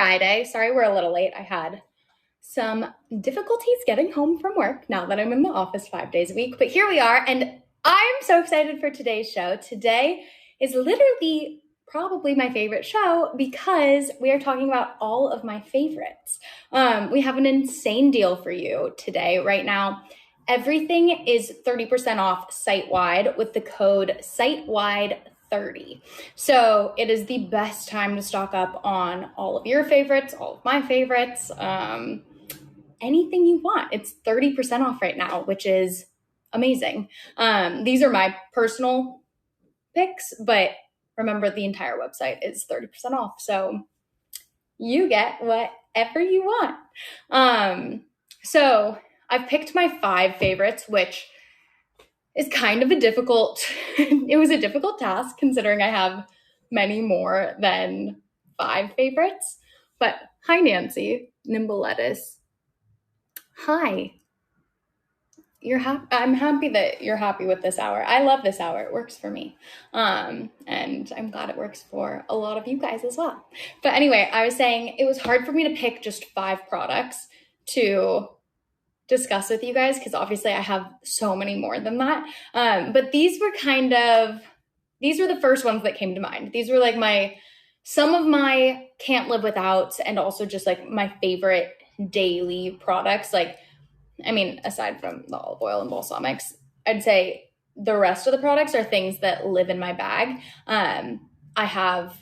Friday. Sorry we're a little late. I had some difficulties getting home from work now that I'm in the office 5 days a week, but here we are, and I'm so excited for today's show. Today is literally probably my favorite show because we are talking about all of my favorites. We have an insane deal for you today. Right now, everything is 30% off site-wide with the code sitewide30. So it is the best time to stock up on all of your favorites, all of my favorites, anything you want. It's 30% off right now, which is amazing. These are my personal picks, but remember the entire website is 30% off. So you get whatever you want. So I've picked my 5 favorites, which is kind of a difficult, it was a difficult task considering I have many more than 5 favorites. But hi, Nancy, Nimble Lettuce. Hi. I'm happy that you're happy with this hour. I love this hour. It works for me. And I'm glad it works for a lot of you guys as well. But anyway, I was saying it was hard for me to pick just 5 products to discuss with you guys because obviously I have so many more than that. But these were the first ones that came to mind. These were like some of my can't live withouts and also just like my favorite daily products. Like, I mean, aside from the olive oil and balsamics, I'd say the rest of the products are things that live in my bag. I have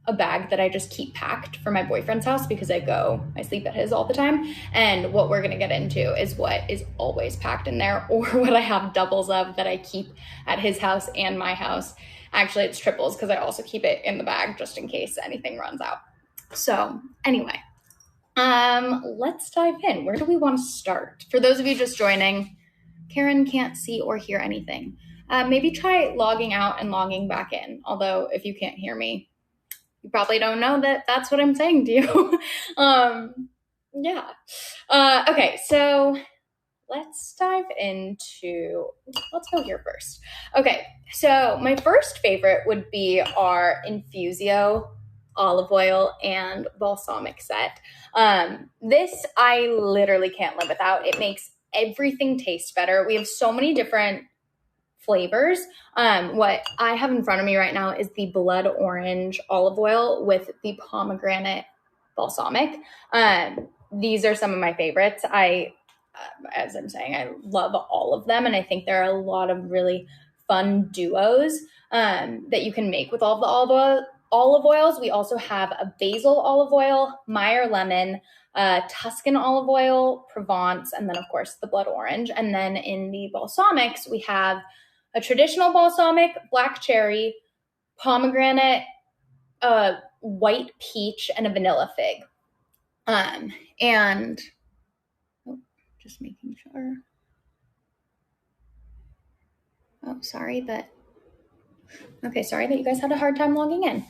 a bag that I just keep packed for my boyfriend's house because I sleep at his all the time. And what we're going to get into is what is always packed in there, or what I have doubles of that I keep at his house and my house. Actually, it's triples because I also keep it in the bag just in case anything runs out. So anyway, let's dive in. Where do we want to start? For those of you just joining, Karen can't see or hear anything. Maybe try logging out and logging back in. Although if you can't hear me, you probably don't know that that's what I'm saying to you. Yeah. Okay, so let's go here first. Okay, so my first favorite would be our Infusio olive oil and balsamic set. This I literally can't live without. It makes everything taste better. We have so many different flavors. What I have in front of me right now is the blood orange olive oil with the pomegranate balsamic. These are some of my favorites. As I'm saying, I love all of them, and I think there are a lot of really fun duos that you can make with all the olive oils. We also have a basil olive oil, Meyer lemon, Tuscan olive oil, Provence, and then of course the blood orange. And then in the balsamics, we have a traditional balsamic, black cherry, pomegranate, white peach, and a vanilla fig. And just making sure. Oh, sorry that you guys had a hard time logging in.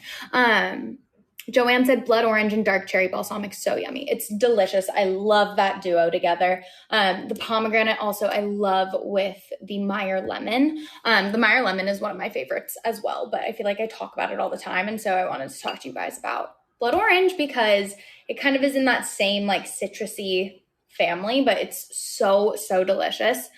Joanne said blood orange and dark cherry balsamic, so yummy. It's delicious. I love that duo together. The pomegranate also I love with the Meyer lemon. The Meyer lemon is one of my favorites as well, but I feel like I talk about it all the time, and so I wanted to talk to you guys about blood orange because it kind of is in that same like citrusy family, but it's so delicious.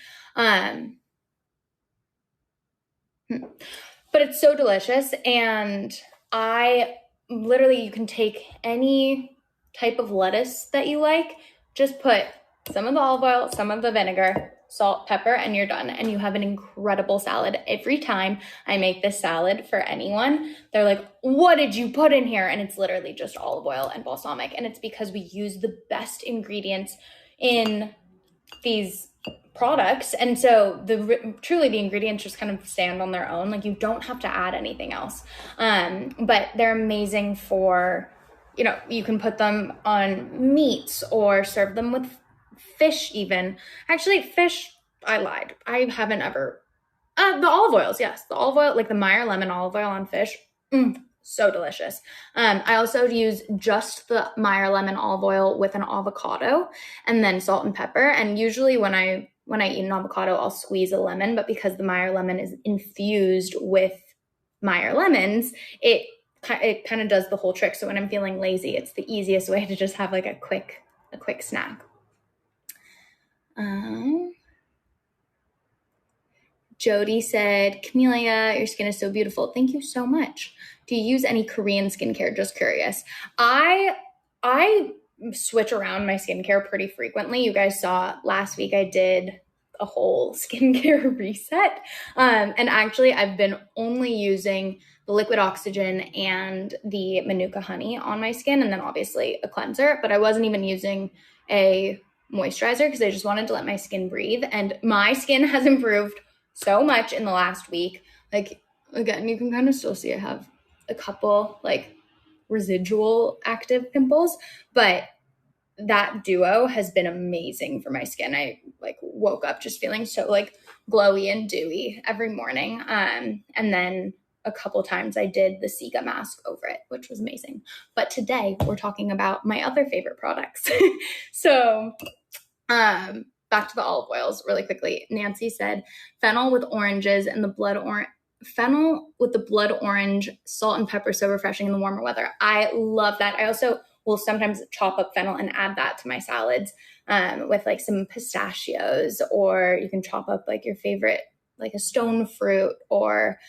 But it's so delicious, and you can take any type of lettuce that you like, just put some of the olive oil, some of the vinegar, salt, pepper, and you're done. And you have an incredible salad. Every time I make this salad for anyone, they're like, what did you put in here? And it's literally just olive oil and balsamic. And it's because we use the best ingredients in these products. And so truly the ingredients just kind of stand on their own. Like you don't have to add anything else. But they're amazing for, you can put them on meats or serve them with fish even. Actually, fish, I lied. I haven't ever, the olive oils, yes. The olive oil, like the Meyer lemon olive oil on fish. So delicious. I also use just the Meyer lemon olive oil with an avocado and then salt and pepper. And usually when I eat an avocado, I'll squeeze a lemon, but because the Meyer lemon is infused with Meyer lemons, it it kind of does the whole trick. So when I'm feeling lazy, it's the easiest way to just have like a quick snack. Jody said, Camellia, your skin is so beautiful. Thank you so much. Do you use any Korean skincare? Just curious. I switch around my skincare pretty frequently. You guys saw last week I did a whole skincare reset. And actually I've been only using the liquid oxygen and the Manuka honey on my skin, and then obviously a cleanser, but I wasn't even using a moisturizer because I just wanted to let my skin breathe. And my skin has improved so much in the last week. Like, again, you can kind of still see I have a couple like residual active pimples, but that duo has been amazing for my skin. I like woke up just feeling so like glowy and dewy every morning. And then a couple times I did the Sika mask over it, which was amazing. But today we're talking about my other favorite products. So, back to the olive oils really quickly. Nancy said fennel with oranges and the blood orange. Fennel with the blood orange, salt and pepper, so refreshing in the warmer weather. I love that. I also will sometimes chop up fennel and add that to my salads with like some pistachios, or you can chop up like your favorite, like a stone fruit or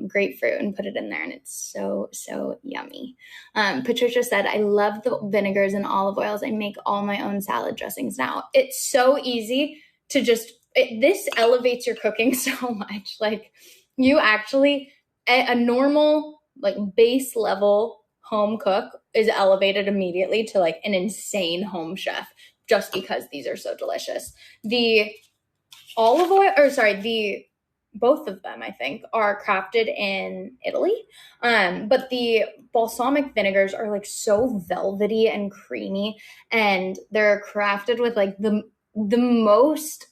grapefruit and put it in there, and it's so, so yummy. Patricia said, I love the vinegars and olive oils. I make all my own salad dressings now. It's so easy to just, this elevates your cooking so much. Like, you actually, a normal like base level home cook is elevated immediately to like an insane home chef just because these are so delicious. The olive oil, both of them I think are crafted in Italy, but the balsamic vinegars are like so velvety and creamy, and they're crafted with like the most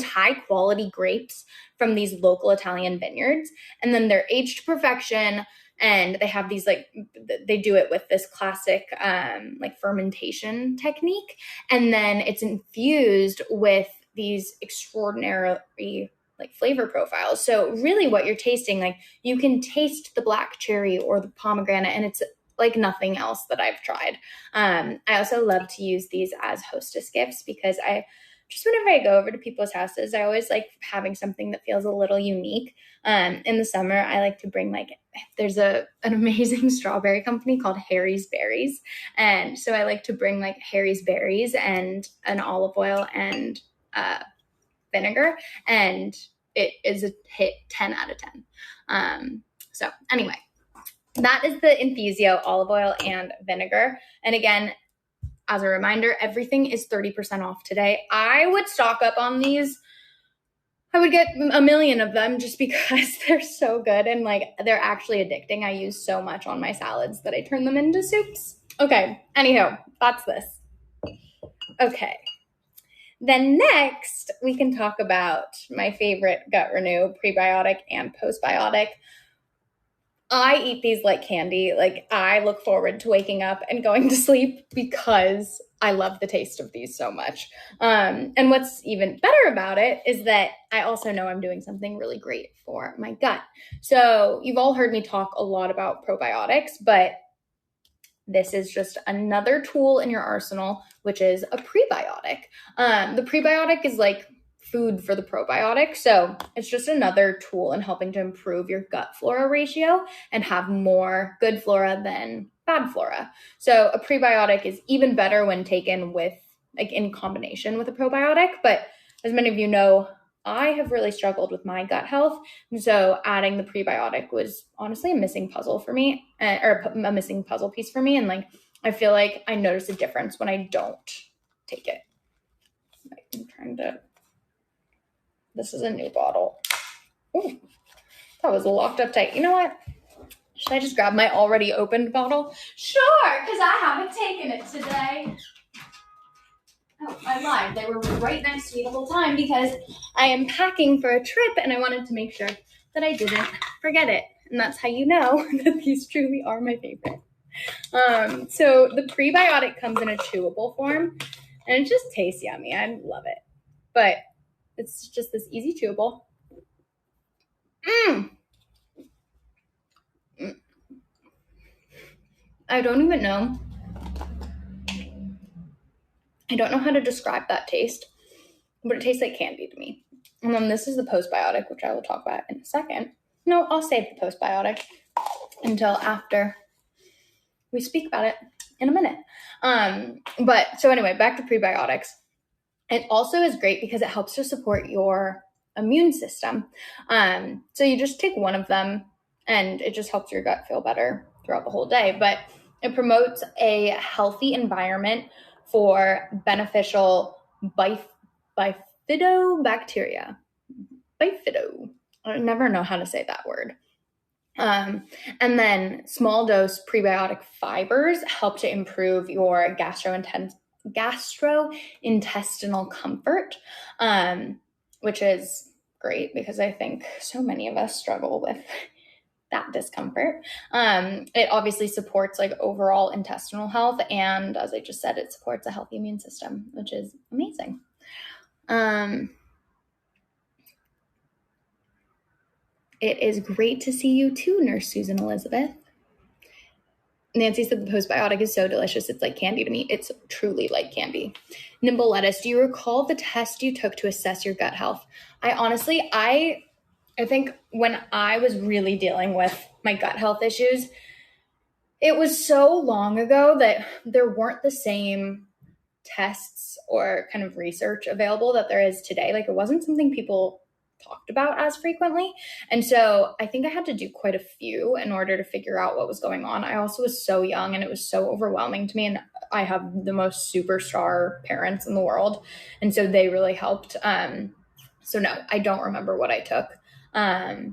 high quality grapes from these local Italian vineyards. And then they're aged to perfection. And they have these like, they do it with this classic like fermentation technique. And then it's infused with these extraordinary like flavor profiles. So really what you're tasting, like you can taste the black cherry or the pomegranate, and it's like nothing else that I've tried. I also love to use these as hostess gifts because just whenever I go over to people's houses, I always like having something that feels a little unique. In the summer, I like to bring there's an amazing strawberry company called Harry's Berries. And so I like to bring like Harry's Berries and an olive oil and vinegar. And it is a hit 10 out of 10. So anyway, that is the Infusio olive oil and vinegar. And again, as a reminder, everything is 30% off today. I would stock up on these. I would get a million of them just because they're so good and like they're actually addicting. I use so much on my salads that I turn them into soups. Okay, anywho, that's this. Okay. Then next, we can talk about my favorite Gut Renew prebiotic and postbiotic. I eat these like candy. Like, I look forward to waking up and going to sleep because I love the taste of these so much. And what's even better about it is that I also know I'm doing something really great for my gut. So you've all heard me talk a lot about probiotics, but this is just another tool in your arsenal, which is a prebiotic. The prebiotic is like food for the probiotic. So it's just another tool in helping to improve your gut flora ratio and have more good flora than bad flora. So a prebiotic is even better when taken with, like, in combination with a probiotic. But as many of you know, I have really struggled with my gut health. And so adding the prebiotic was honestly a missing puzzle for me, or a missing puzzle piece for me. And like, I feel like I notice a difference when I don't take it. I'm trying to, this is a new bottle. Ooh, that was locked up tight. You know what? Should I just grab my already opened bottle? Sure, because I haven't taken it today. Oh, I lied. They were right next to me the whole time because I am packing for a trip and I wanted to make sure that I didn't forget it. And that's how you know that these truly are my favorite. So the prebiotic comes in a chewable form and it just tastes yummy. I love it. But it's just this easy chewable. I don't know how to describe that taste, but it tastes like candy to me. And then this is the postbiotic, which I will talk about in a second. No, I'll save the postbiotic until after we speak about it in a minute. But so anyway, back to prebiotics. It also is great because it helps to support your immune system. So you just take one of them and it just helps your gut feel better throughout the whole day. But it promotes a healthy environment for beneficial bifidobacteria. Bifido. I never know how to say that word. And then small dose prebiotic fibers help to improve your gastrointestinal comfort, which is great because I think so many of us struggle with that discomfort. It obviously supports like overall intestinal health. And as I just said, it supports a healthy immune system, which is amazing. It is great to see you too, Nurse Susan Elizabeth. Nancy said the postbiotic is so delicious. It's like candy to me. It's truly like candy. Nimble Lettuce, do you recall the test you took to assess your gut health? I think when I was really dealing with my gut health issues, it was so long ago that there weren't the same tests or kind of research available that there is today. Like it wasn't something people talked about as frequently. And so I think I had to do quite a few in order to figure out what was going on. I also was so young and it was so overwhelming to me. And I have the most superstar parents in the world. And so they really helped. So no, I don't remember what I took. I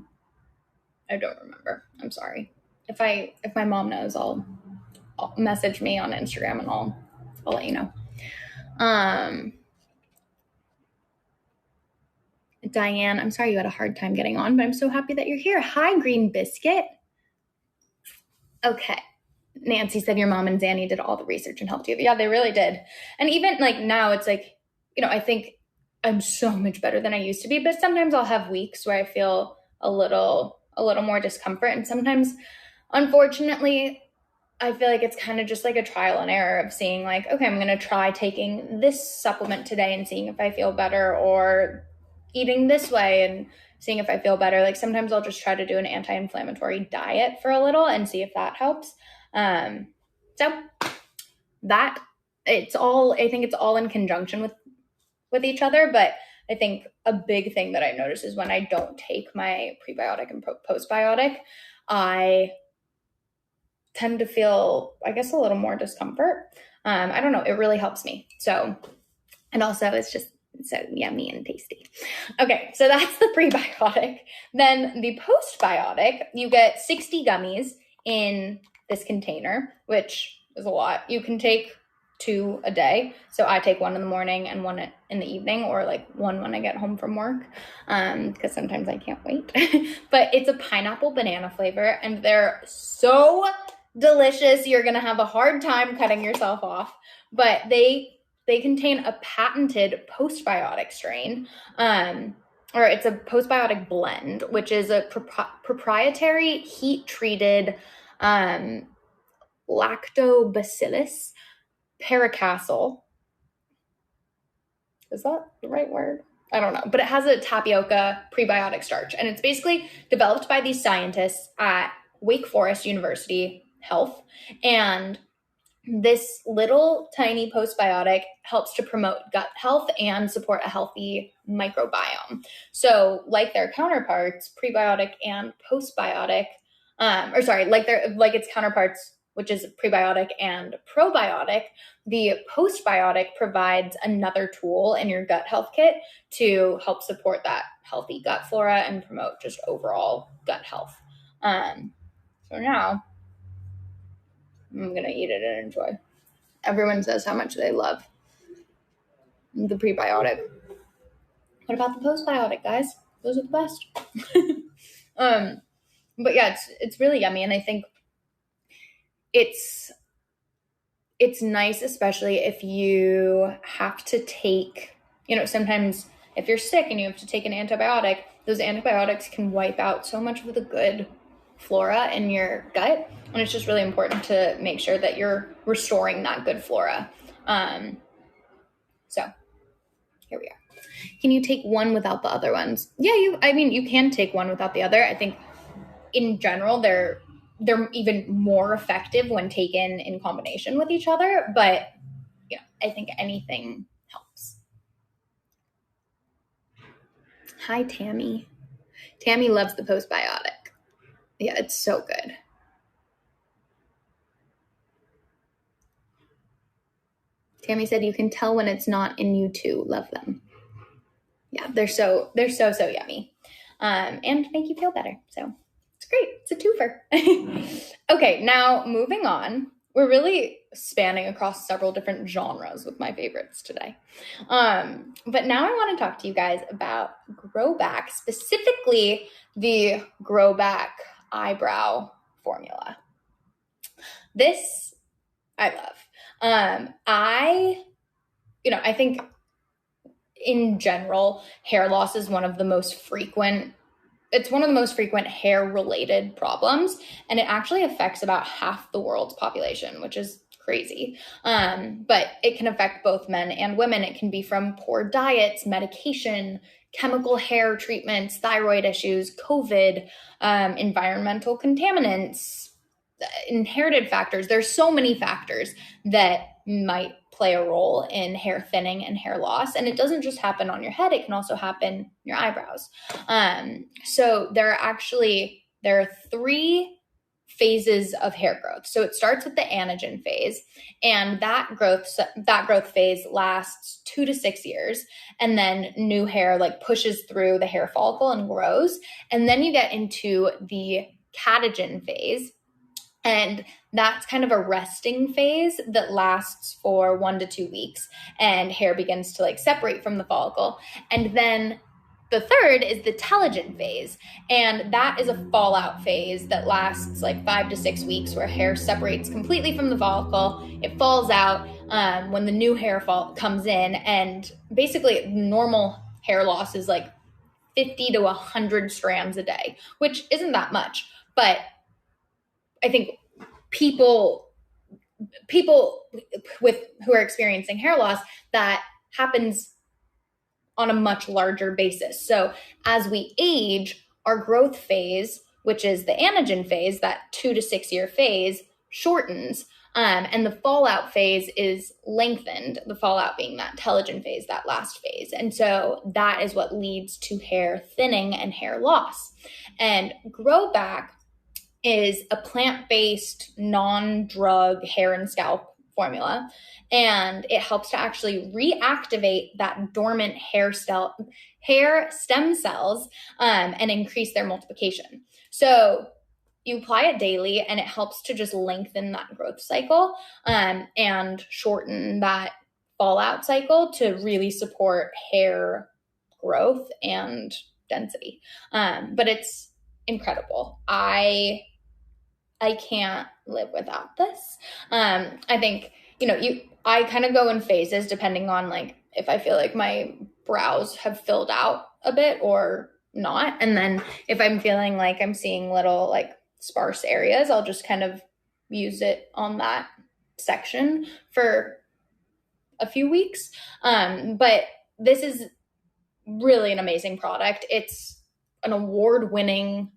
don't remember. I'm sorry. If my mom knows, I'll message me on Instagram and I'll let you know. Diane, I'm sorry you had a hard time getting on, but I'm so happy that you're here. Hi, Green Biscuit. Okay. Nancy said your mom and Zanny did all the research and helped you. Yeah, they really did. And even like now it's like, I think I'm so much better than I used to be, but sometimes I'll have weeks where I feel a little more discomfort. And sometimes, unfortunately, I feel like it's kind of just like a trial and error of seeing like, okay, I'm going to try taking this supplement today and seeing if I feel better, or eating this way and seeing if I feel better. Like sometimes I'll just try to do an anti-inflammatory diet for a little and see if that helps. So that I think it's all in conjunction with each other. But I think a big thing that I notice is when I don't take my prebiotic and postbiotic, I tend to feel, I guess, a little more discomfort. I don't know. It really helps me. So, and also it's just so yummy and tasty. Okay, so that's the prebiotic. Then the postbiotic, you get 60 gummies in this container, which is a lot. You can take 2 a day. So I take 1 in the morning and 1 in the evening, or like 1 when I get home from work, because sometimes I can't wait. But it's a pineapple banana flavor, and they're so delicious. You're going to have a hard time cutting yourself off, but they contain a patented postbiotic strain, or it's a postbiotic blend, which is a proprietary heat-treated lactobacillus paracastle. Is that the right word? I don't know, but it has a tapioca prebiotic starch, and it's basically developed by these scientists at Wake Forest University Health, and this little tiny postbiotic helps to promote gut health and support a healthy microbiome. So like their counterparts, prebiotic and postbiotic, like its counterparts, which is prebiotic and probiotic, the postbiotic provides another tool in your gut health kit to help support that healthy gut flora and promote just overall gut health. So now I'm going to eat it and enjoy. Everyone says how much they love the prebiotic. What about the postbiotic, guys? Those are the best. But yeah, it's really yummy. And I think it's nice, especially if you have to take, sometimes if you're sick and you have to take an antibiotic, those antibiotics can wipe out so much of the good flora in your gut, and it's just really important to make sure that you're restoring that good flora. So here we are. Can you take one without the other ones? Yeah, you can take one without the other. I think in general, they're even more effective when taken in combination with each other, but I think anything helps. Hi, Tammy. Tammy loves the postbiotic. Yeah, it's so good. Tammy said you can tell when it's not in you too. Love them. Yeah, they're so yummy. And make you feel better. So it's great. It's a twofer. Okay, now moving on. We're really spanning across several different genres with my favorites today. But now I want to talk to you guys about Grow Back, specifically the Grow Back eyebrow formula. This I love. I think in general, hair loss is one of the most frequent hair-related problems, and it actually affects about half the world's population, which is crazy. But it can affect both men and women. It can be from poor diets, medication, chemical hair treatments, thyroid issues, COVID, environmental contaminants, inherited factors. There's so many factors that might play a role in hair thinning and hair loss. And it doesn't just happen on your head. It can also happen in your eyebrows. So there are 3 phases of hair growth. So it starts with the anagen phase, and that growth phase lasts 2 to 6 years. And then new hair pushes through the hair follicle and grows. And then you get into the catagen phase. And that's kind of a resting phase that lasts for 1 to 2 weeks, and hair begins to separate from the follicle. And then the third is the telogen phase, and that is a fallout phase that lasts 5 to 6 weeks, where hair separates completely from the follicle. It falls out when the new hair comes in, and basically normal hair loss is 50 to 100 strands a day, which isn't that much, but I think people who are experiencing hair loss, that happens on a much larger basis. So as we age, our growth phase, which is the anagen phase, that 2 to 6 year phase, shortens, and the fallout phase is lengthened, the fallout being that telogen phase, that last phase. And so that is what leads to hair thinning and hair loss. And Grow Back is a plant-based, non-drug hair and scalp formula, and it helps to actually reactivate that dormant hair stem cells and increase their multiplication. So you apply it daily, and it helps to just lengthen that growth cycle and shorten that fallout cycle to really support hair growth and density. But it's incredible. I can't live without this. I think, I kind of go in phases depending on if I feel like my brows have filled out a bit or not. And then if I'm feeling like I'm seeing little sparse areas, I'll just kind of use it on that section for a few weeks. But this is really an amazing product. It's an award-winning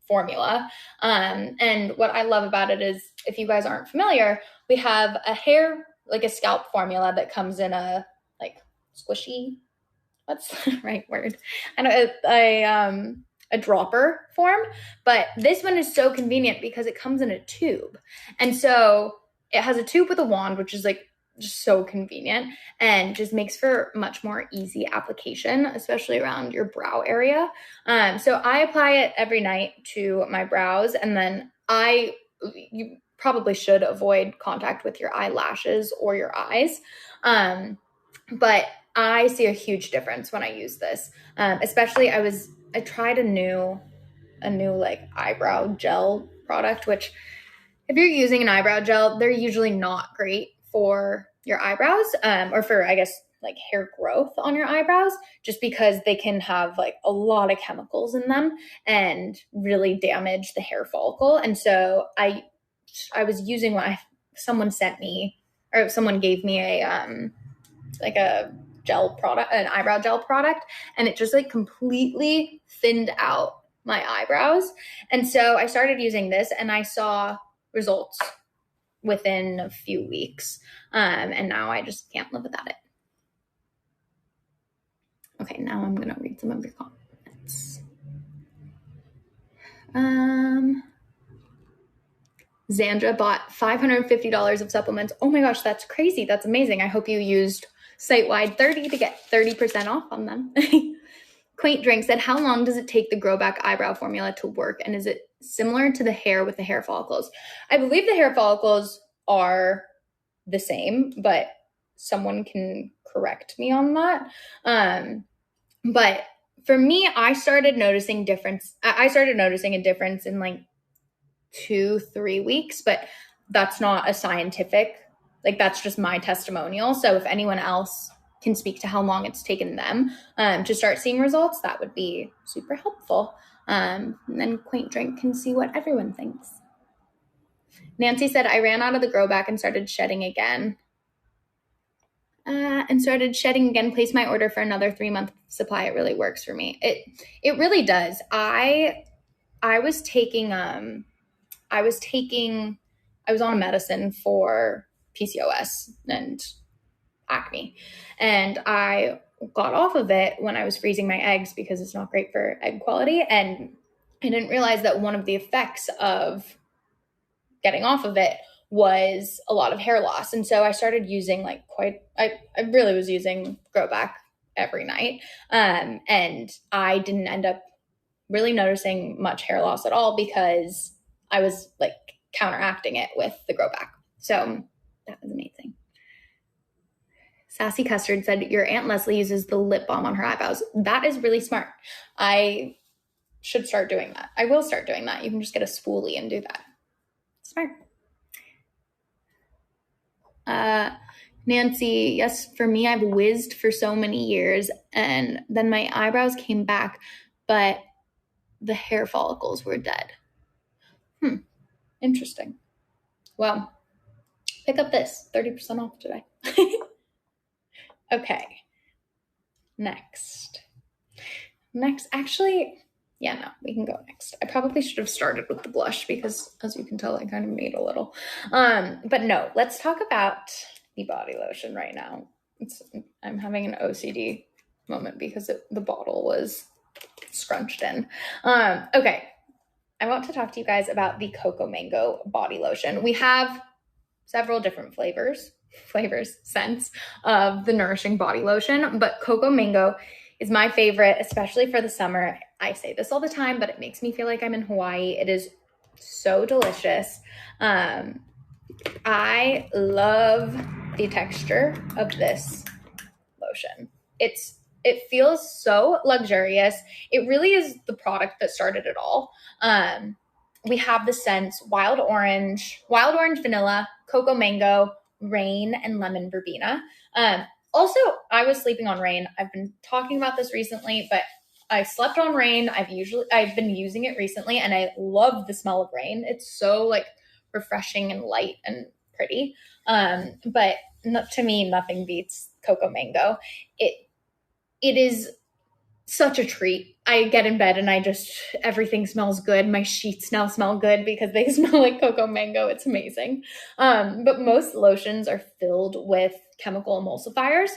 formula. And what I love about it is, if you guys aren't familiar, we have a scalp formula that comes in a squishy, what's the right word? I know, a dropper form, but this one is so convenient because it comes in a tube. And so it has a tube with a wand, which is just so convenient and just makes for much more easy application, especially around your brow area. So I apply it every night to my brows, and then you probably should avoid contact with your eyelashes or your eyes. But I see a huge difference when I use this. Especially I tried a new eyebrow gel product, which if you're using an eyebrow gel, they're usually not great for your eyebrows, or for, I guess, like hair growth on your eyebrows, just because they can have like a lot of chemicals in them and really damage the hair follicle. And so I was using someone sent me, or someone gave me like a gel product, an eyebrow gel product, and it just like completely thinned out my eyebrows. And so I started using this and I saw results within a few weeks. And now I just can't live without it. Okay, now I'm going to read some of your comments. Zandra bought $550 of supplements. Oh my gosh, that's crazy. That's amazing. I hope you used Sitewide 30 to get 30% off on them. Quaint Drink said, how long does it take the Grow Back eyebrow formula to work? And is it similar to the hair with the hair follicles? I believe the hair follicles are the same, but someone can correct me on that. But for me, I started noticing a difference in like 2-3 weeks, but that's not a scientific, like that's just my testimonial. So if anyone else can speak to how long it's taken them to start seeing results, that would be super helpful. And then Quaint Drink can see what everyone thinks. Nancy said, I ran out of the Grow Back and started shedding again. Place my order for another 3-month supply. It really works for me. It really does. I was on a medicine for PCOS and acne, and I got off of it when I was freezing my eggs because it's not great for egg quality. And I didn't realize that one of the effects of getting off of it was a lot of hair loss. And so I started using I really was using Grow Back every night. And I didn't end up really noticing much hair loss at all because I was like counteracting it with the Grow Back. So that was amazing. Sassy Custard said, your Aunt Leslie uses the lip balm on her eyebrows. That is really smart. I should start doing that. I will start doing that. You can just get a spoolie and do that. Smart. Nancy, yes, for me, I've whizzed for so many years and then my eyebrows came back, but the hair follicles were dead. Interesting. Well, pick up this 30% off today. Okay. Next, actually, yeah, no, we can go next. I probably should have started with the blush because, as you can tell, I kind of made a little. But no, let's talk about the body lotion right now. I'm having an OCD moment because the bottle was scrunched in. Okay, I want to talk to you guys about the Cocoa Mango body lotion. We have several different scents of the nourishing body lotion, but Cocoa Mango is my favorite, especially for the summer. I say this all the time, but it makes me feel like I'm in Hawaii. It is so delicious. I love the texture of this lotion. It feels so luxurious. It really is the product that started it all. We have the scents wild orange vanilla, cocoa mango, rain, and lemon verbena. Also, I was sleeping on rain. I've been talking about this recently, but I slept on rain. I've been using it recently, and I love the smell of rain. It's so like refreshing and light and pretty. But to me, nothing beats cocoa mango. It is such a treat. I get in bed and everything smells good. My sheets now smell good because they smell like cocoa mango. It's amazing. But most lotions are filled with chemical emulsifiers,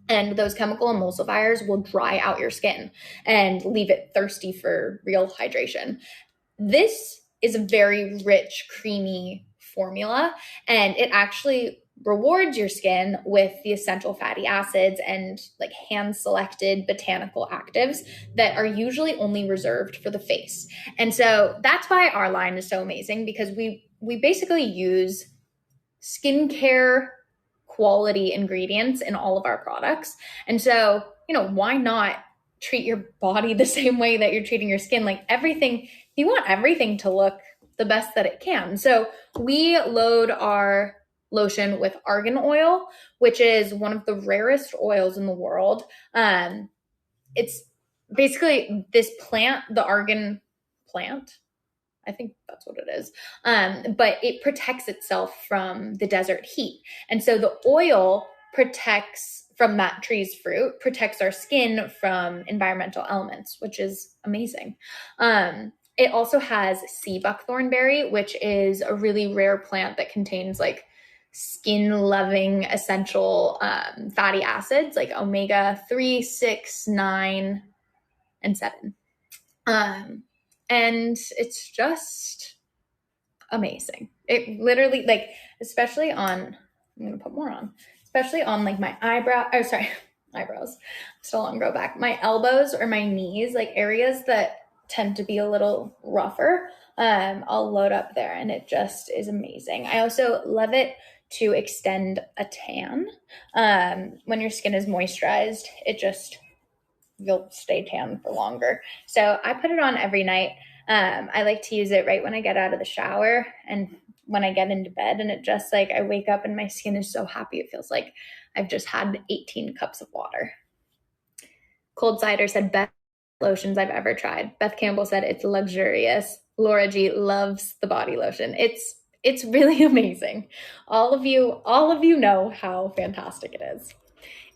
and those chemical emulsifiers will dry out your skin and leave it thirsty for real hydration. This is a very rich, creamy formula, and it actually rewards your skin with the essential fatty acids and like hand-selected botanical actives that are usually only reserved for the face. And so that's why our line is so amazing, because we basically use skincare quality ingredients in all of our products. And so, why not treat your body the same way that you're treating your skin? Like everything, you want everything to look the best that it can. So we load our lotion with argan oil, which is one of the rarest oils in the world. It's basically this plant, the argan plant. I think that's what it is. But it protects itself from the desert heat. And so the oil protects from that tree's fruit, protects our skin from environmental elements, which is amazing. It also has sea buckthornberry, which is a really rare plant that contains like skin-loving essential fatty acids like omega-3, 6, 9, and 7. And it's just amazing. It literally, like, especially on, I'm going to put more on, especially on like my eyebrows, still on grow back, my elbows or my knees, like areas that tend to be a little rougher. I'll load up there and it just is amazing. I also love it to extend a tan. When your skin is moisturized, you'll stay tan for longer. So I put it on every night. I like to use it right when I get out of the shower and when I get into bed, and it just like, I wake up and my skin is so happy. It feels like I've just had 18 cups of water. Cold Cider said, best lotions I've ever tried. Beth Campbell said, it's luxurious. Laura G loves the body lotion. It's really amazing. All of you know how fantastic it is.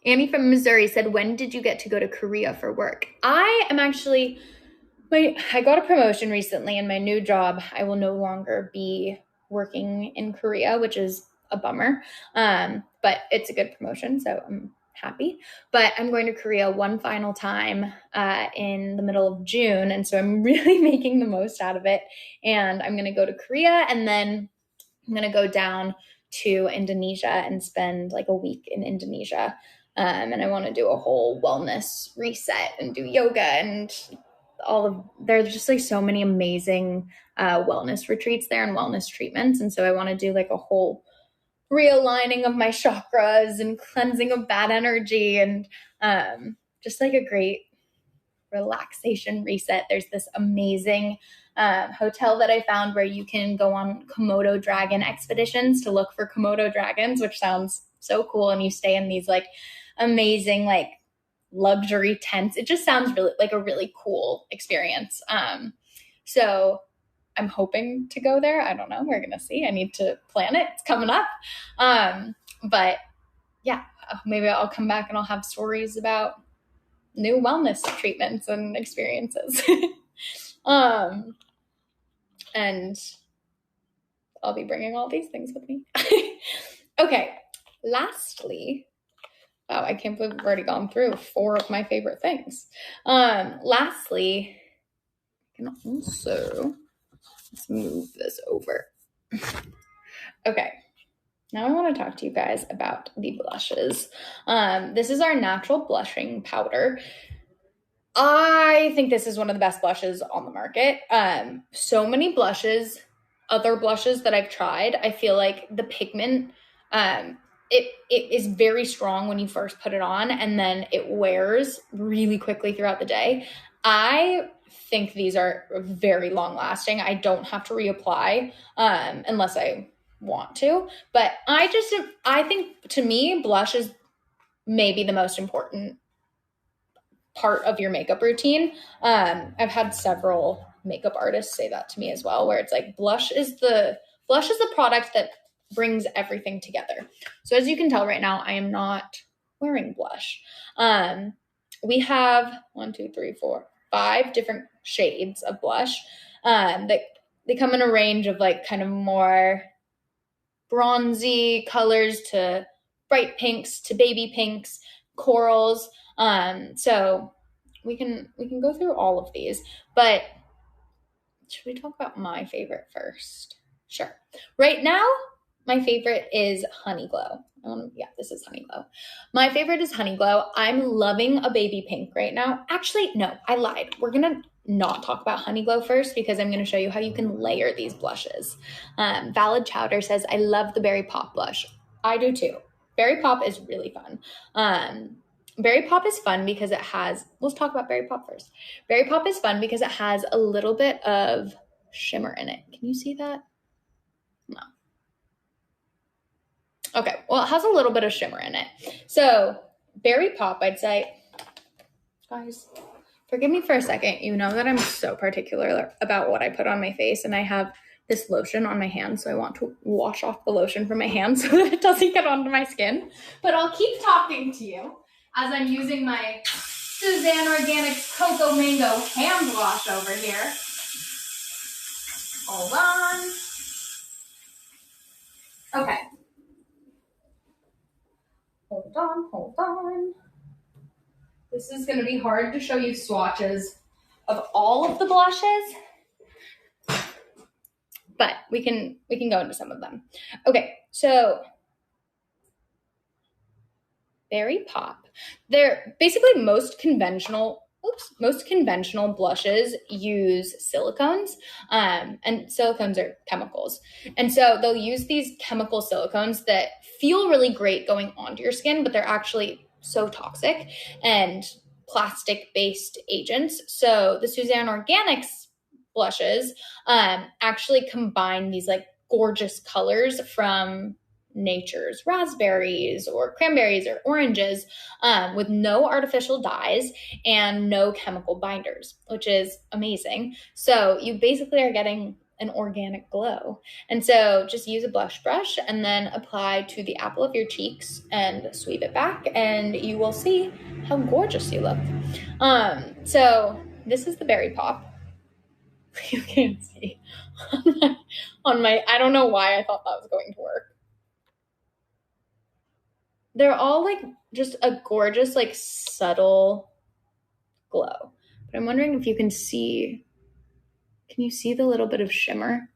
Annie from Missouri said, when did you get to go to Korea for work? I got a promotion recently in my new job. I will no longer be working in Korea, which is a bummer. But it's a good promotion, so I'm happy. But I'm going to Korea one final time in the middle of June. And so I'm really making the most out of it. And I'm going to go to Korea, and then I'm going to go down to Indonesia and spend like a week in Indonesia. And I want to do a whole wellness reset and do yoga and there's just like so many amazing wellness retreats there and wellness treatments. And so I want to do like a whole realigning of my chakras and cleansing of bad energy and just like a great relaxation reset. There's this amazing hotel that I found where you can go on Komodo dragon expeditions to look for Komodo dragons, which sounds so cool. And you stay in these like amazing like luxury tents. It just sounds really like a really cool experience. So I'm hoping to go there. I don't know. We're going to see. I need to plan it. It's coming up. But yeah, maybe I'll come back and I'll have stories about new wellness treatments and experiences. And I'll be bringing all these things with me. Okay. Lastly, wow, I can't believe we've already gone through 4 of my favorite things. Lastly, I can also, let's move this over. Okay. Now I want to talk to you guys about the blushes. This is our natural blushing powder. I think this is one of the best blushes on the market. So many blushes, other blushes that I've tried, I feel like the pigment, it is very strong when you first put it on, and then it wears really quickly throughout the day. I think these are very long lasting. I don't have to reapply unless I want to, but I think to me, blush is maybe the most important part of your makeup routine. I've had several makeup artists say that to me as well, where it's like blush is the product that brings everything together. So as you can tell right now, I am not wearing blush. We have 5 different shades of blush that they come in a range of like kind of more bronzy colors to bright pinks to baby pinks, corals. So we can go through all of these, but should we talk about my favorite first? Sure. Right now, my favorite is Honey Glow. This is Honey Glow. My favorite is Honey Glow. I'm loving a baby pink right now. Actually, no, I lied. We're going to not talk about Honey Glow first because I'm going to show you how you can layer these blushes. Valid Chowder says, I love the Berry Pop blush. I do too. Berry Pop is really fun. Berry Pop is fun because it has, let's talk about Berry Pop first. Berry Pop is fun because it has a little bit of shimmer in it. Can you see that? No. Okay, well, it has a little bit of shimmer in it. So Berry Pop, I'd say, guys, forgive me for a second. You know that I'm so particular about what I put on my face, and I have this lotion on my hands, so I want to wash off the lotion from my hands so that it doesn't get onto my skin. But I'll keep talking to you as I'm using my Suzanne Organics Cocoa Mango hand wash over here. Hold on. Okay. Hold on. This is going to be hard to show you swatches of all of the blushes, but we can go into some of them. Okay, so Berry Pop. They're basically most conventional blushes use silicones, and silicones are chemicals. And so they'll use these chemical silicones that feel really great going onto your skin, but they're actually so toxic and plastic-based agents. So the Suzanne Organics blushes actually combine these like gorgeous colors from nature's raspberries or cranberries or oranges with no artificial dyes and no chemical binders, which is amazing. So you basically are getting an organic glow. And so just use a blush brush and then apply to the apple of your cheeks and sweep it back, and you will see how gorgeous you look. So this is the Berry Pop. You can't see on my, I don't know why I thought that was going to work. They're all like just a gorgeous, like subtle glow. But I'm wondering if you can see, can you see the little bit of shimmer?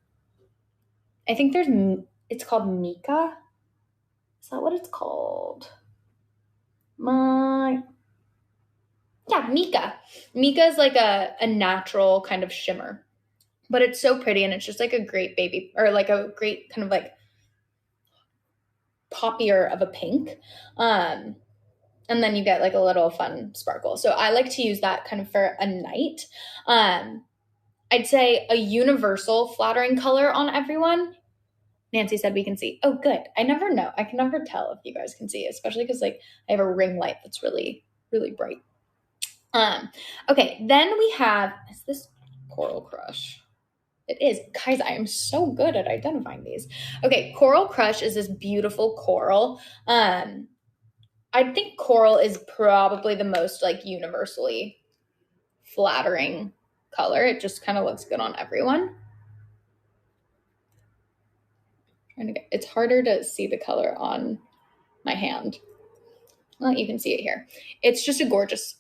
I think it's called mica. Is that what it's called? Yeah, mica. Mica is like a natural kind of shimmer, but it's so pretty, and it's just like a great baby, or like a great kind of like poppier of a pink. And then you get like a little fun sparkle. So I like to use that kind of for a night. I'd say a universal flattering color on everyone. Nancy said we can see. Oh, good. I never know. I can never tell if you guys can see, especially because like I have a ring light that's really, really bright. Okay, then we have, is this Coral Crush? It is. Guys, I am so good at identifying these. Okay, Coral Crush is this beautiful coral. I think coral is probably the most like universally flattering color. It just kind of looks good on everyone. It's harder to see the color on my hand. Well, you can see it here. It's just a gorgeous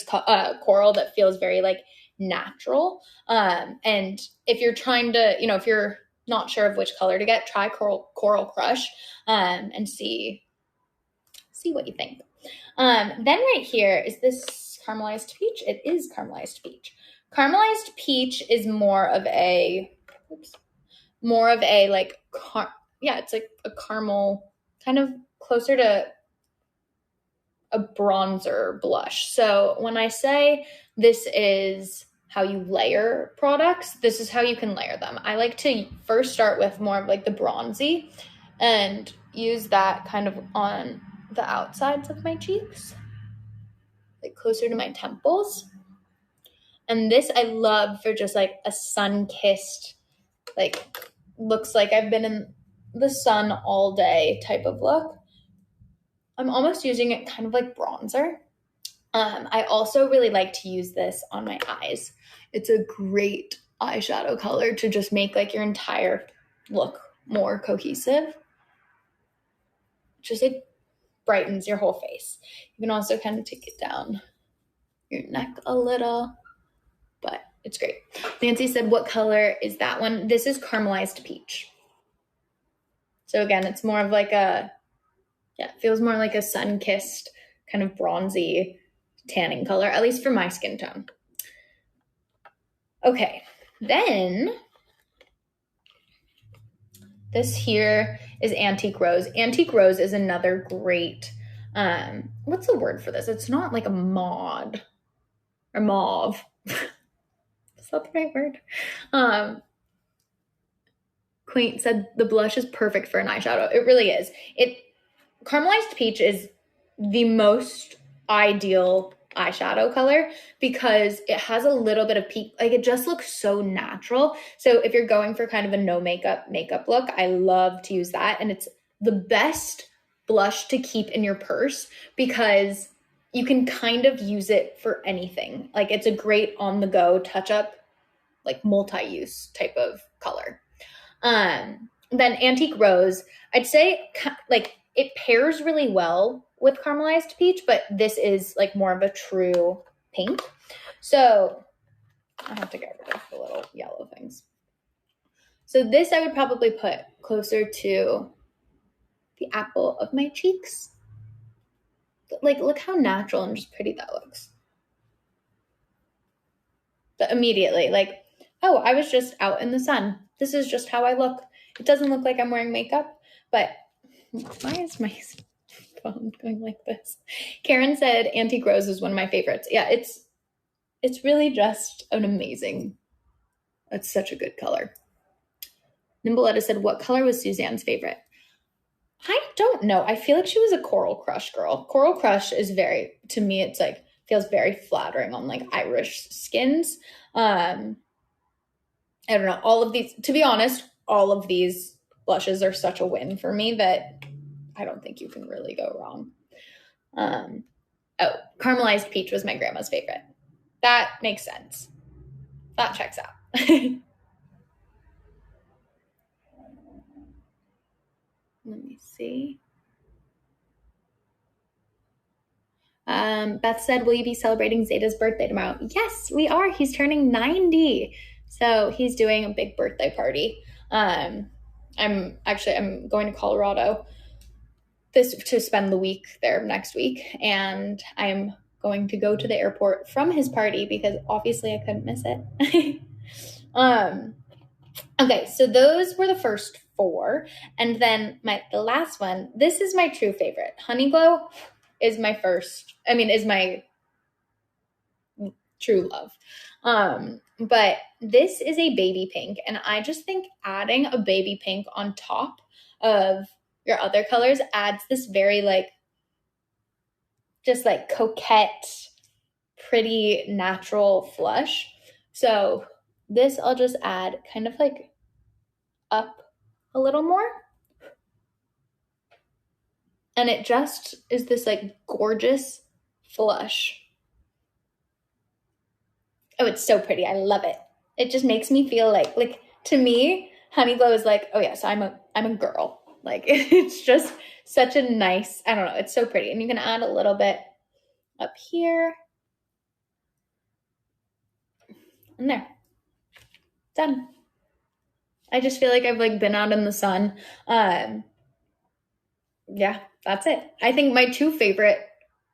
coral that feels very like natural. And if you're trying to, if you're not sure of which color to get, try Coral Crush and see what you think. Then right here is this caramelized peach. It is caramelized peach. Caramelized peach is more of a like, it's like a caramel, kind of closer to a bronzer blush. So when I say this is how you layer products, this is how you can layer them. I like to first start with more of like the bronzy and use that kind of on the outsides of my cheeks, like closer to my temples. And this I love for just like a sun-kissed, like looks like I've been in the sun all day type of look. I'm almost using it kind of like bronzer. I also really like to use this on my eyes. It's a great eyeshadow color to just make like your entire look more cohesive. Just like brightens your whole face. You can also kind of take it down your neck a little, but it's great. Nancy said, what color is that one? This is caramelized peach. So again, it's more of like it feels more like a sun-kissed kind of bronzy tanning color, at least for my skin tone. Okay, then this here is Antique Rose. Antique Rose is another great, what's the word for this? It's not like a mauve. Is that the right word? Quaint said the blush is perfect for an eyeshadow. It really is. Caramelized peach is the most ideal eyeshadow color because it has a little bit of peak, like it just looks so natural. So if you're going for kind of a no makeup look, I love to use that. And it's the best blush to keep in your purse because you can kind of use it for anything. Like it's a great on the go touch up, like multi-use type of color. Then Antique Rose, I'd say like it pairs really well with Caramelized Peach, but this is like more of a true pink. So I have to get rid of the little yellow things. So this I would probably put closer to the apple of my cheeks. Like, look how natural and just pretty that looks. But immediately, like, oh, I was just out in the sun. This is just how I look. It doesn't look like I'm wearing makeup, but why is my phone going like this? Karen said Antique Rose is one of my favorites. Yeah, it's really just an amazing, it's such a good color. Nimbletta said, what color was Suzanne's favorite? I don't know. I feel like she was a Coral Crush girl. Coral Crush is very, to me, it's like, feels very flattering on like Irish skins. I don't know. All of these, to be honest, all of these blushes are such a win for me that I don't think you can really go wrong. Oh, Caramelized Peach was my grandma's favorite. That makes sense. That checks out. Let me see. Beth said, will you be celebrating Zeta's birthday tomorrow? Yes, we are. He's turning 90. So he's doing a big birthday party. I'm going to Colorado to spend the week there next week. And I'm going to go to the airport from his party because obviously I couldn't miss it. Okay, so those were the first 4. And then the last one, this is my true favorite. Honeyglow is my true love. But this is a baby pink, and I just think adding a baby pink on top of your other colors adds this very like, just like coquette, pretty natural flush. So this I'll just add kind of like up a little more. And it just is this like gorgeous flush. Oh, it's so pretty. I love it. It just makes me feel like to me, Honeyglow is like, oh yes, I'm a girl. Like it's just such a nice, I don't know, it's so pretty. And you can add a little bit up here. And there. Done. I just feel like I've like been out in the sun. Yeah, that's it. I think my 2 favorite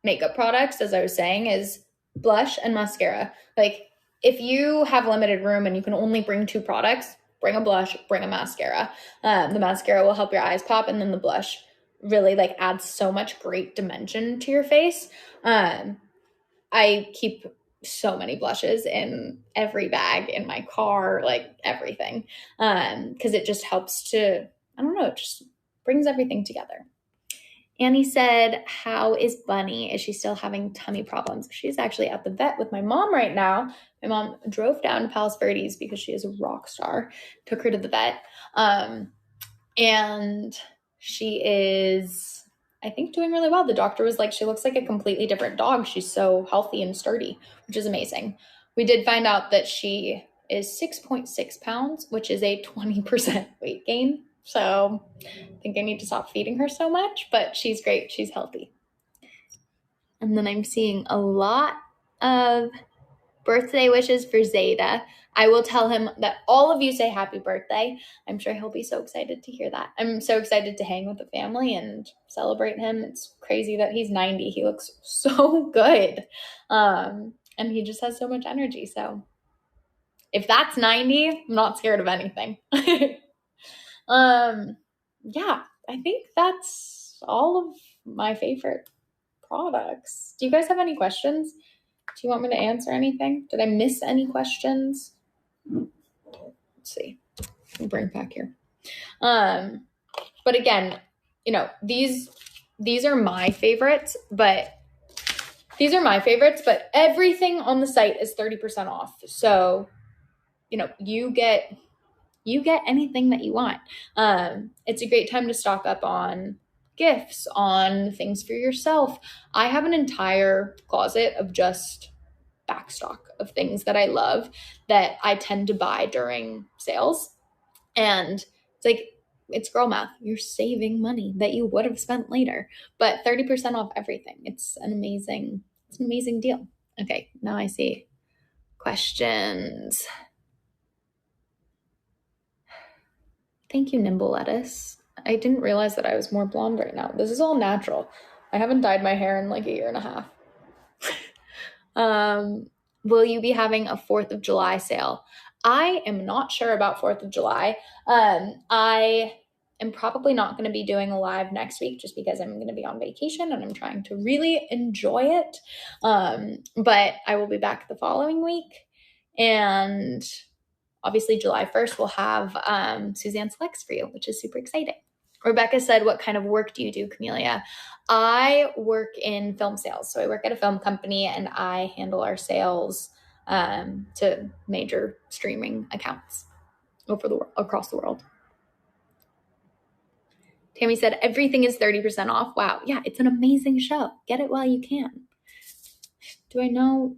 makeup products, as I was saying, is blush and mascara. Like if you have limited room and you can only bring 2 products, bring a blush, bring a mascara. The mascara will help your eyes pop, and then the blush really like adds so much great dimension to your face. I keep so many blushes in every bag in my car, like everything, because it just helps to, I don't know, it just brings everything together. Annie said, how is Bunny? Is she still having tummy problems? She's actually at the vet with my mom right now. My mom drove down to Palos Verdes because she is a rock star, took her to the vet. And she is, I think, doing really well. The doctor was like, she looks like a completely different dog. She's so healthy and sturdy, which is amazing. We did find out that she is 6.6 pounds, which is a 20% weight gain. So I think I need to stop feeding her so much, but she's great. She's healthy. And then I'm seeing a lot of birthday wishes for Zeta. I will tell him that all of you say happy birthday. I'm sure he'll be so excited to hear that. I'm so excited to hang with the family and celebrate him. It's crazy that he's 90. He looks so good. And he just has so much energy. So if that's 90, I'm not scared of anything. Yeah, I think that's all of my favorite products. Do you guys have any questions? Do you want me to answer anything? Did I miss any questions? Let's see. I'll bring it back here. But again, these are my favorites, but everything on the site is 30% off. So, you get anything that you want. It's a great time to stock up on gifts, on things for yourself. I have an entire closet of just backstock of things that I love that I tend to buy during sales. And it's girl math. You're saving money that you would have spent later, but 30% off everything. It's an amazing deal. Okay, now I see questions. Thank you, Nimble Lettuce. I didn't realize that I was more blonde right now. This is all natural. I haven't dyed my hair in like a year and a half. Will you be having a 4th of July sale? I am not sure about 4th of July. I am probably not going to be doing a live next week just because I'm going to be on vacation and I'm trying to really enjoy it. But I will be back the following week. And obviously July 1st, we'll have Suzanne Selects for you, which is super exciting. Rebecca said, what kind of work do you do, Camellia? I work in film sales. So I work at a film company and I handle our sales to major streaming accounts across the world. Tammy said, everything is 30% off. Wow. Yeah, it's an amazing show. Get it while you can. Do I know,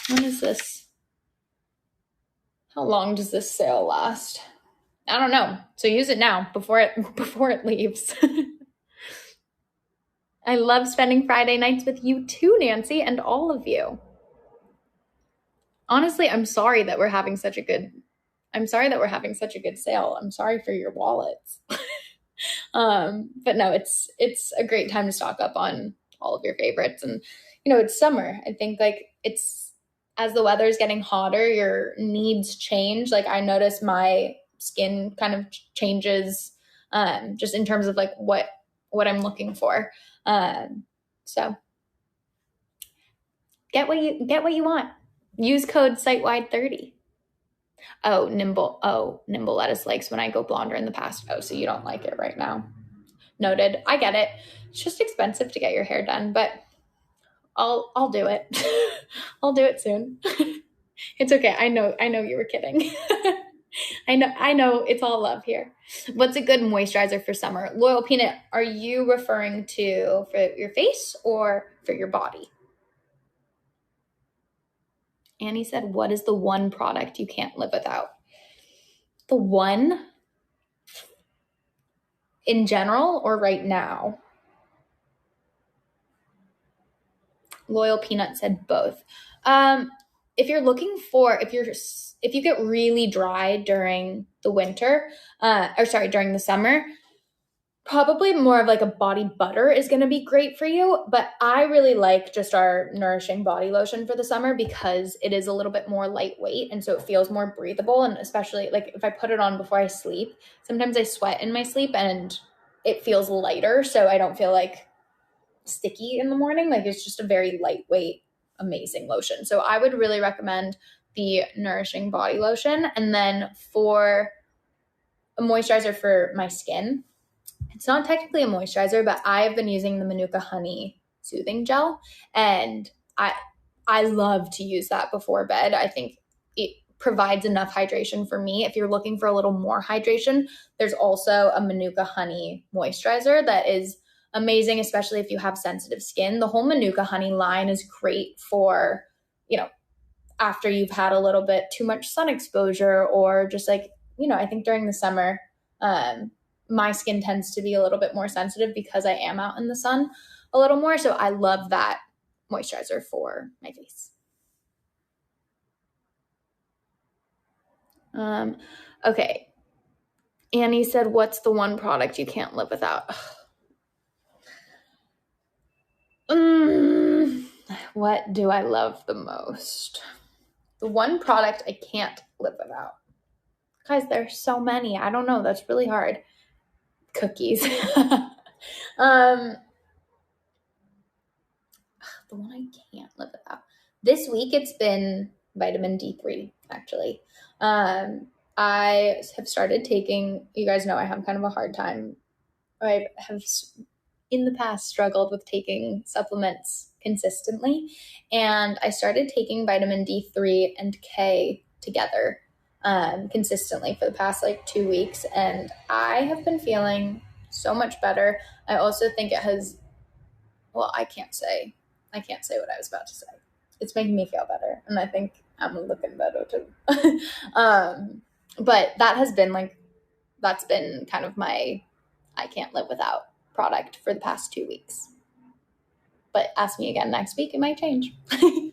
when is this? How long does this sale last? I don't know. So use it now before it leaves. I love spending Friday nights with you too, Nancy, and all of you. Honestly, I'm sorry that we're having such a good sale. I'm sorry for your wallets. But no, it's a great time to stock up on all of your favorites. And, it's summer. I think as the weather is getting hotter, your needs change. Like I notice my skin kind of changes, just in terms of like what I'm looking for. So get what you want. Use code Sitewide30. Nimble Lettuce likes when I go blonder in the past. Oh, so you don't like it right now. Noted. I get it. It's just expensive to get your hair done, but I'll do it. I'll do it soon. It's okay. I know you were kidding. I know it's all love here. What's a good moisturizer for summer? Loyal Peanut, are you referring to for your face or for your body? Annie said, what is the one product you can't live without? The one in general or right now? Loyal Peanut said both. If you get really dry during the winter, during the summer, probably more of like a body butter is going to be great for you. But I really like just our Nourishing Body Lotion for the summer because it is a little bit more lightweight. And so it feels more breathable. And especially like if I put it on before I sleep, sometimes I sweat in my sleep and it feels lighter. So I don't feel like sticky in the morning. Like it's just a very lightweight, amazing lotion. So I would really recommend the Nourishing Body Lotion. And then for a moisturizer for my skin, it's not technically a moisturizer, but I have been using the Manuka Honey Soothing Gel, and I love to use that before bed. I think it provides enough hydration for me. If you're looking for a little more hydration, there's also a Manuka Honey moisturizer that is amazing, especially if you have sensitive skin. The whole Manuka Honey line is great for, after you've had a little bit too much sun exposure or just like, I think during the summer, my skin tends to be a little bit more sensitive because I am out in the sun a little more. So I love that moisturizer for my face. Okay. Annie said, what's the one product you can't live without? What do I love the most? The one product I can't live without. Guys, there's so many. I don't know. That's really hard. Cookies. The one I can't live without. This week it's been vitamin D3, actually. I I have started taking, you guys know I have kind of a hard time. I have in the past struggled with taking supplements consistently, and I started taking vitamin D3 and K together consistently for the past like 2 weeks, and I have been feeling so much better. I also think it has, well, I can't say what I was about to say. It's making me feel better, and I think I'm looking better too. But that has been like, that's been kind of my I can't live without product for the past 2 weeks. But ask me again next week, it might change. Okay,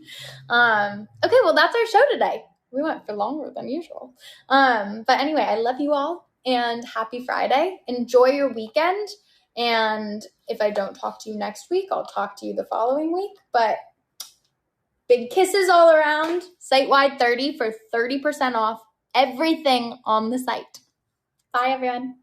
well, that's our show today. We went for longer than usual. But anyway, I love you all, and happy Friday. Enjoy your weekend. And if I don't talk to you next week, I'll talk to you the following week. But big kisses all around. Sitewide 30 for 30% off everything on the site. Bye, everyone.